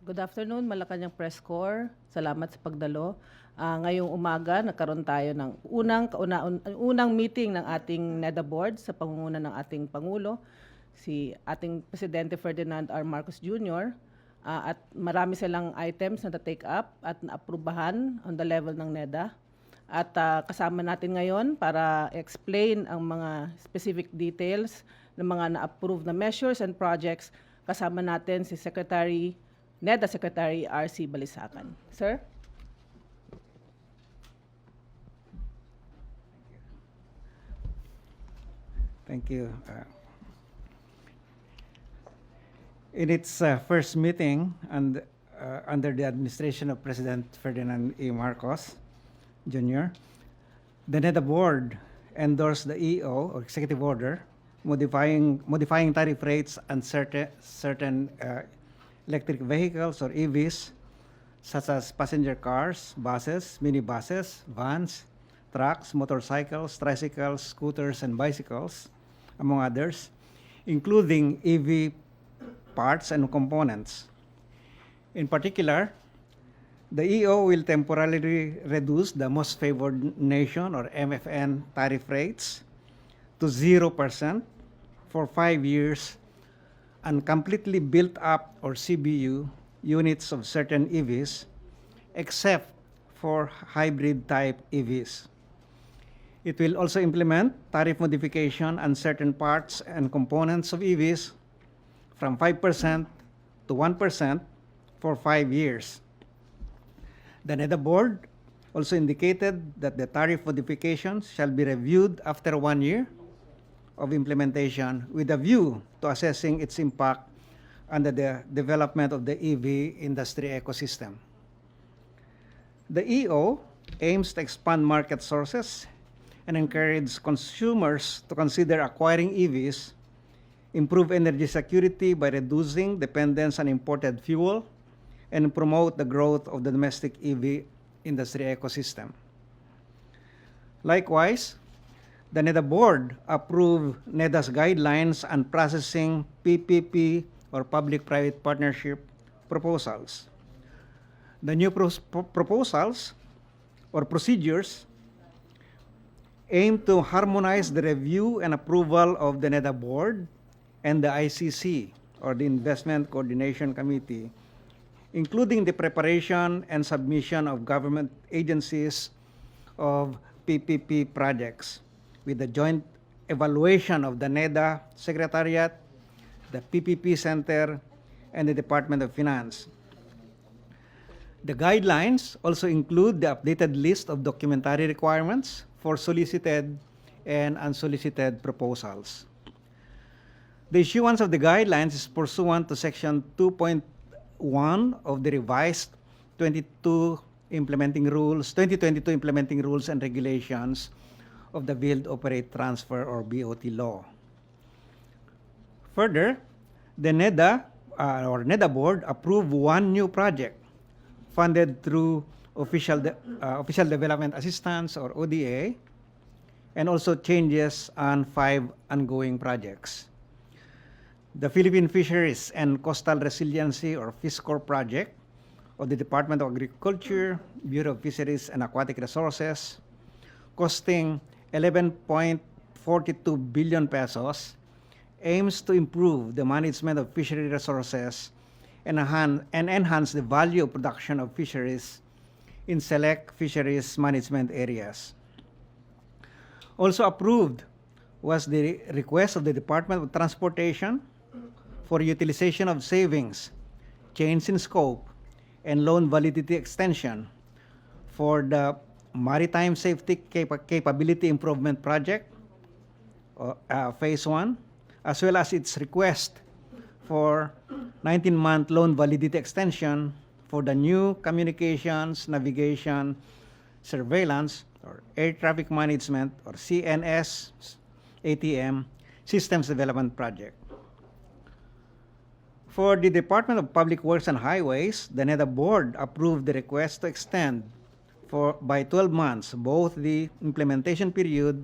Good afternoon, Malacañang Press Corps. Salamat sa pagdalo. Ngayong umaga, nagkaroon tayo ng unang meeting ng ating NEDA board sa pangunguna ng ating Pangulo, si ating Presidente Ferdinand R. Marcos Jr. At marami silang items na take up at naaprubahan on the level ng NEDA. At kasama natin ngayon para explain ang mga specific details ng mga na-approve na measures and projects. Kasama natin si NEDA Secretary R.C. Balisacan. Sir? Thank you. In its first meeting under the administration of President Ferdinand E. Marcos Jr., the NEDA board endorsed the EO or executive order modifying tariff rates on certain electric vehicles or EVs, such as passenger cars, buses, minibuses, vans, trucks, motorcycles, tricycles, scooters, and bicycles, among others, including EV parts and components. In particular, the EO will temporarily reduce the most favored nation or MFN tariff rates to 0% for 5 years and completely built up or CBU units of certain EVs, except for hybrid type EVs. It will also implement tariff modification on certain parts and components of EVs from 5% to 1% for 5 years. The NEDA board also indicated that the tariff modifications shall be reviewed after 1 year of implementation with a view to assessing its impact on the development of the EV industry ecosystem. The EO aims to expand market sources and encourage consumers to consider acquiring EVs, improve energy security by reducing dependence on imported fuel, and promote the growth of the domestic EV industry ecosystem. Likewise, the NEDA board approved NEDA's guidelines on processing PPP or public-private partnership proposals. The new proposals or procedures aim to harmonize the review and approval of the NEDA board and the ICC or the Investment Coordination Committee, including the preparation and submission of government agencies of PPP projects, with the joint evaluation of the NEDA Secretariat, the PPP Center, and the Department of Finance. The guidelines also include the updated list of documentary requirements for solicited and unsolicited proposals. The issuance of the guidelines is pursuant to Section 2.1 of the revised 2022 implementing rules and regulations of the Build, Operate, Transfer or BOT law. Further, the NEDA board approved one new project funded through Official Development Assistance or ODA, and also changes on 5 ongoing projects. The Philippine Fisheries and Coastal Resiliency or FISCOR project of the Department of Agriculture, Bureau of Fisheries and Aquatic Resources, costing 11.42 billion pesos, aims to improve the management of fishery resources and enhance the value of production of fisheries in select fisheries management areas. Also approved was the request of the Department of Transportation for utilization of savings, change in scope, and loan validity extension for the Maritime Safety Capability Improvement Project, Phase 1, as well as its request for 19-month loan validity extension for the new Communications, Navigation, Surveillance, or Air Traffic Management, or CNS, ATM, Systems Development Project. For the Department of Public Works and Highways, the NEDA board approved the request to extend by 12 months both the implementation period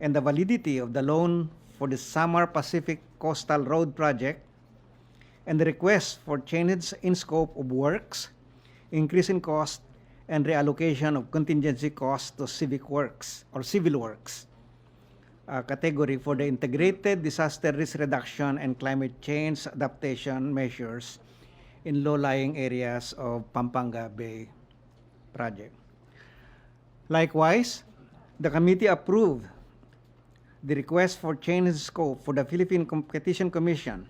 and the validity of the loan for the Samar Pacific Coastal Road Project and the request for changes in scope of works, increase in cost, and reallocation of contingency costs to civic works or civil works category for the integrated disaster risk reduction and climate change adaptation measures in low-lying areas of Pampanga Bay project. Likewise, the committee approved the request for change in scope for the Philippine Competition Commission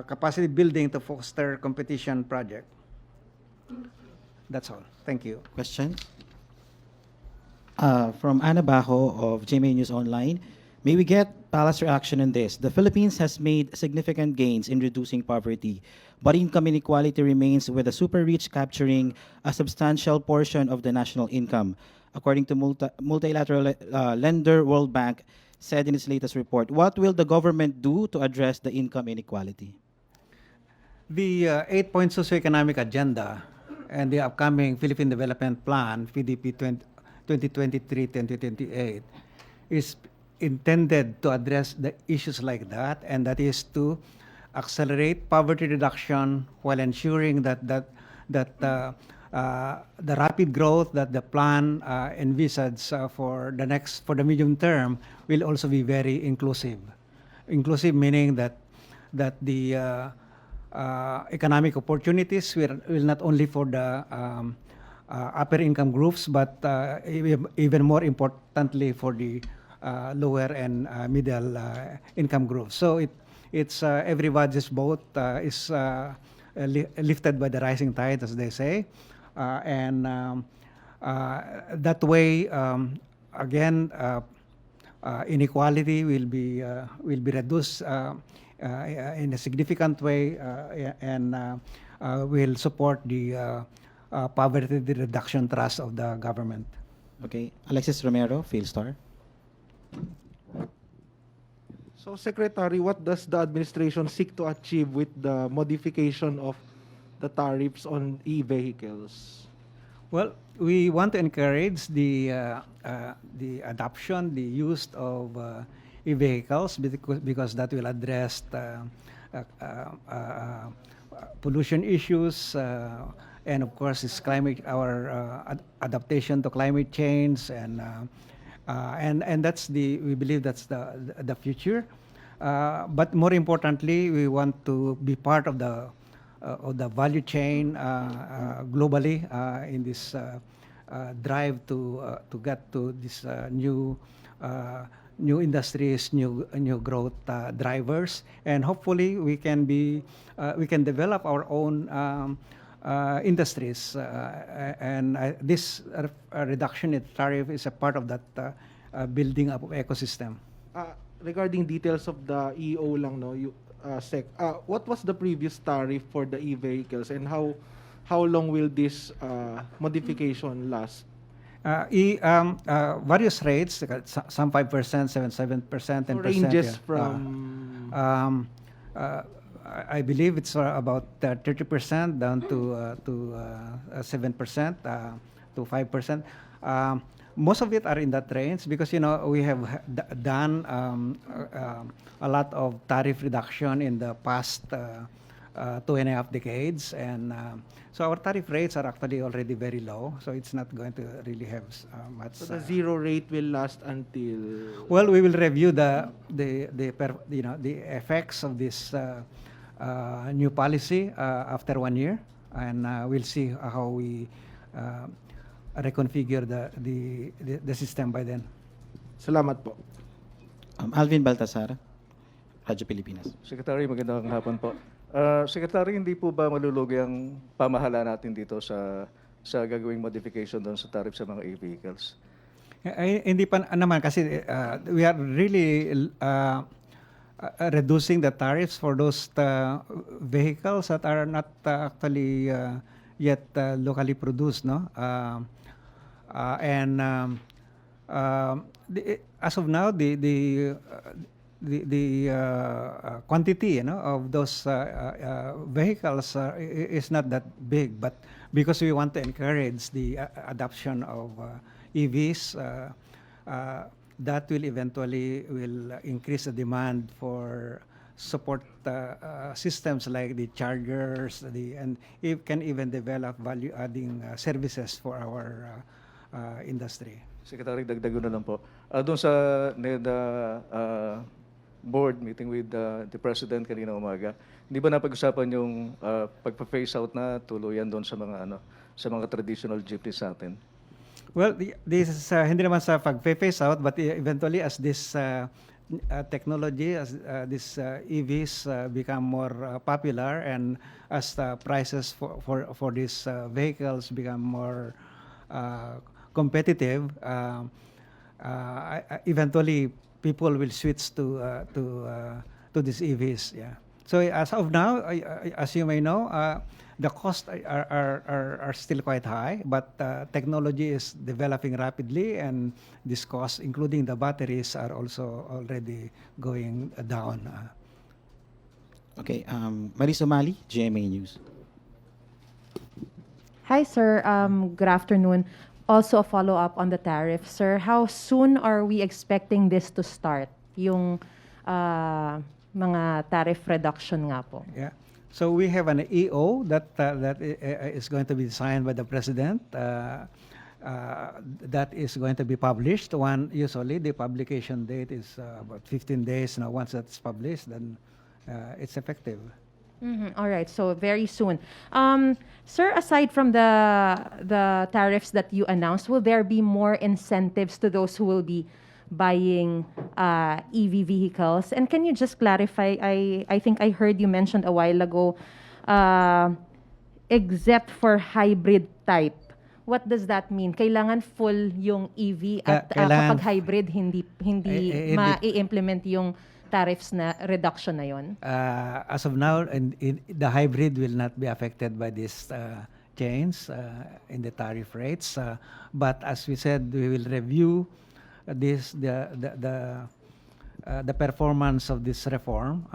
capacity building to foster competition project. That's all. Thank you. Questions? From Ana Bajo of GMA News Online. May we get Palace reaction on this? The Philippines has made significant gains in reducing poverty, but income inequality remains, with the super rich capturing a substantial portion of the national income, according to multilateral lender World Bank said in its latest report. What will the government do to address the income inequality? The 8-point socioeconomic agenda and the upcoming Philippine Development Plan, PDP 2023-2028, is intended to address the issues like that, and that is to accelerate poverty reduction while ensuring that the rapid growth that the plan envisages for the medium term will also be very inclusive. Inclusive meaning that the economic opportunities will not only for the upper income groups, but even more importantly for the lower and middle income groups. So it's everybody's boat is lifted by the rising tide, as they say, and that way again inequality will be reduced in a significant way, and will support the poverty reduction thrust of the government. Okay, Alexis Romero, Philstar. So, Secretary, what does the administration seek to achieve with the modification of the tariffs on e-vehicles? Well, we want to encourage the adoption, the use of e-vehicles, because that will address pollution issues, and of course, it's our adaptation to climate change, and that's we believe that's the future. But more importantly, we want to be part of the value chain globally in this drive to get to this new industries, new growth drivers, and hopefully we can develop our own industries, and this reduction in tariff is a part of that building up of ecosystem. Regarding details of the EO lang, no, what was the previous tariff for the e-vehicles, and how long will this modification last? Various rates, some 5%, 7%, 10%. So ranges yeah. from I believe it's about 30% down to 7% to 5%. Most of it are in that range because we have done a lot of tariff reduction in the past 2.5 decades, and so our tariff rates are actually already very low. So it's not going to really have much. So the zero rate will last until. Well, we will review the effects of this new policy after 1 year, and we'll see how we reconfigure the system by then. Salamat po. Alvin Baltasar, Radyo Pilipinas. Secretary, magandang hapon po. Secretary, hindi po ba malulugi ang pamahala natin dito sa gagawing modification doon sa tariff sa mga e-vehicles? Hindi pa naman kasi we are really reducing the tariffs for those vehicles that are not actually yet locally produced, no? As of now, the quantity of those vehicles is not that big, but because we want to encourage the adoption of EVs, that will eventually increase the demand for support systems like the chargers, and it can even develop value-adding services for our industry. Secretary, dagdag ko na lang po. Doon sa NEDA board meeting with the President kanina umaga, hindi ba napag-usapan yung pagpa-phase out na tuluyan doon sa mga sa mga traditional jeepneys natin? Well, this is hindi naman sa pag-phase out, but eventually as this technology, as these EVs become more popular, and as the prices for these vehicles become more competitive, eventually people will switch to these EVs. Yeah. So as of now, as you may know, the costs are still quite high, but technology is developing rapidly, and this cost, including the batteries, are also already going down. Okay, Marisa Mali, GMA News. Hi, sir. Good afternoon. Also a follow-up on the tariff. Sir, how soon are we expecting this to start? Yung mga tariff reduction nga po. Yeah. So we have an EO that is going to be signed by the president. That is going to be published. Usually the publication date is about 15 days. Now, once that's published, then it's effective. All right, so very soon. Sir, aside from the tariffs that you announced, will there be more incentives to those who will be buying EV vehicles? And can you just clarify, I think I heard you mentioned a while ago, except for hybrid type. What does that mean? Kailangan full yung EV at kapag hybrid, hindi ma-i-implement yung tariffs na reduction na yon? As of now, the hybrid will not be affected by this change in the tariff rates. But as we said, we will review the performance of this reform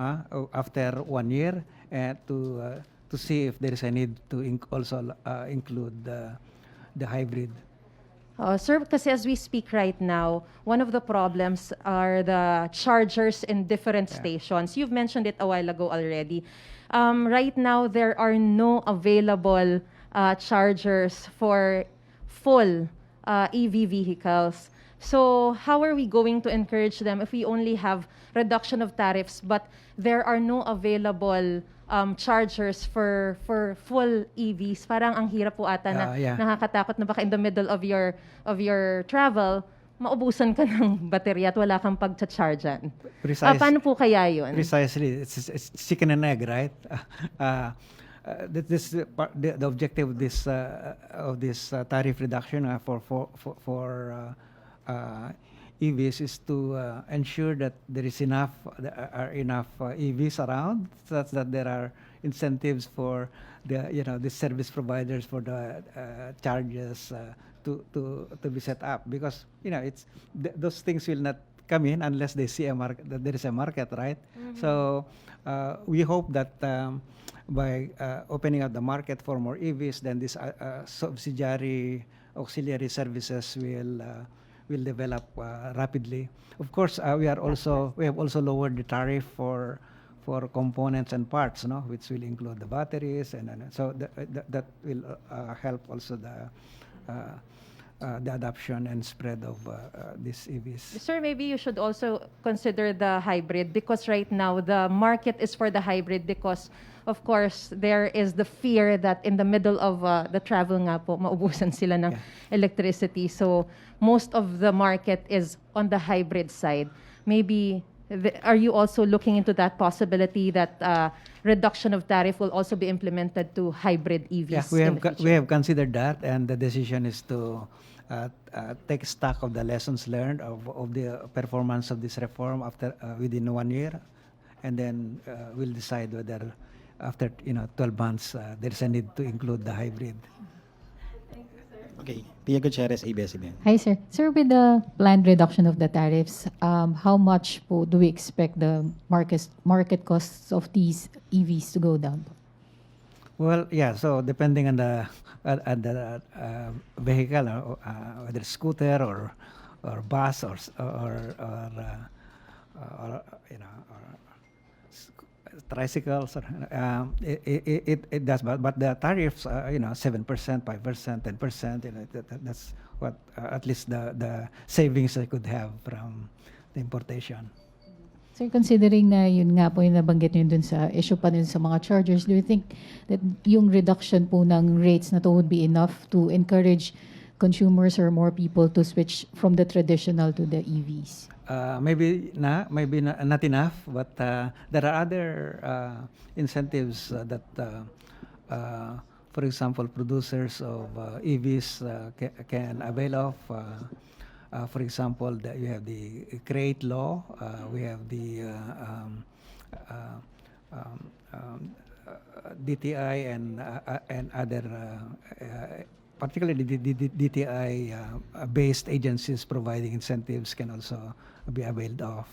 after 1 year, and to see if there is a need to also include the hybrid. Sir, kasi as we speak right now, one of the problems are the chargers in different stations. You've mentioned it a while ago already. Right now, there are no available chargers for full EV vehicles. So how are we going to encourage them if we only have reduction of tariffs, but there are no available chargers for full EVs? Parang ang hirap po ata na nakakatakot na baka in the middle of your travel, maubusan ka ng baterya at wala kang pagcha-chargean. Paano po kaya yun? Precisely. It's chicken and egg, right? The objective of this tariff reduction for EVs is to ensure that there are enough EVs around, such that there are incentives for the service providers for the charges to be set up, because those things will not come in unless they see that there is a market, right? So we hope that by opening up the market for more EVs, then this subsidiary auxiliary services will develop rapidly. Of course, we have also lowered the tariff for components and parts, which will include the batteries, and so that will help also the adoption and spread of these EVs. Sir, maybe you should also consider the hybrid, because right now the market is for the hybrid because, of course, there is the fear that in the middle of the travel nga po, maubusan sila ng electricity. So most of the market is on the hybrid side. Maybe, are you also looking into that possibility that reduction of tariff will also be implemented to hybrid EVs? Yeah, we have considered that, and the decision is to take stock of the lessons learned of the performance of this reform within 1 year, and then we'll decide whether after 12 months there's a need to include the hybrid. Okay, Pia Gutierrez, ABS-CBN. Hi, sir. Sir, with the planned reduction of the tariffs, how much do we expect the market costs of these EVs to go down? Well, yeah. So depending on the vehicle, whether scooter or bus or tricycles, it does, but the tariffs, 7%, 5%, 10%, that's what at least the savings I could have from the importation. Sir, considering na yun nga po yung nabanggit nyo dun sa issue pa din sa mga chargers, do you think that yung reduction po ng rates na to would be enough to encourage consumers or more people to switch from the traditional to the EVs? Maybe not enough, but there are other incentives that, for example, producers of EVs can avail of. For example, you have the CREATE law, we have the DTI and other, particularly the DTI-based agencies providing incentives can also be availed of.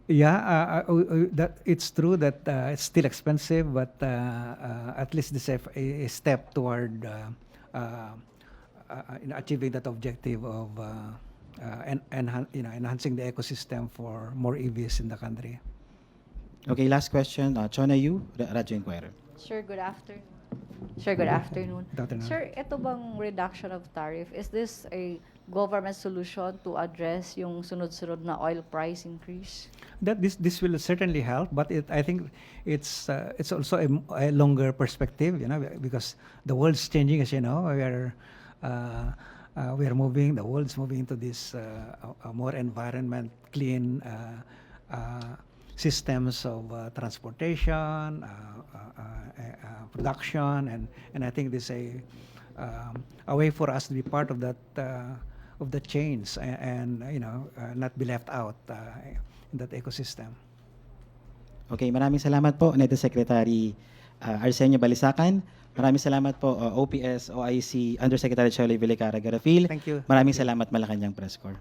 That it's true that it's still expensive, but at least this is a step toward in achieving that objective of enhancing the ecosystem for more EVs in the country. Okay, last question. Chona Yu, Radyo Inquirer. Sir, good afternoon. Sir, good afternoon. Good afternoon. Sir, ito bang reduction of tariff, is this a government solution to address yung sunod-sunod na oil price increase? That this will certainly help, but I think it's also a longer perspective, because the world's changing, as you know. We are moving. The world's moving into this a more environment clean systems of transportation, production, and I think this is a way for us to be part of that of the change and not be left out in that ecosystem. Okay, maraming salamat po, NEDA Secretary Arsenio Balisacan. Maraming salamat po, OPS, OIC, Undersecretary Charlie Villicara Garafil. Thank you. Maraming salamat, Malacañang Press Corps.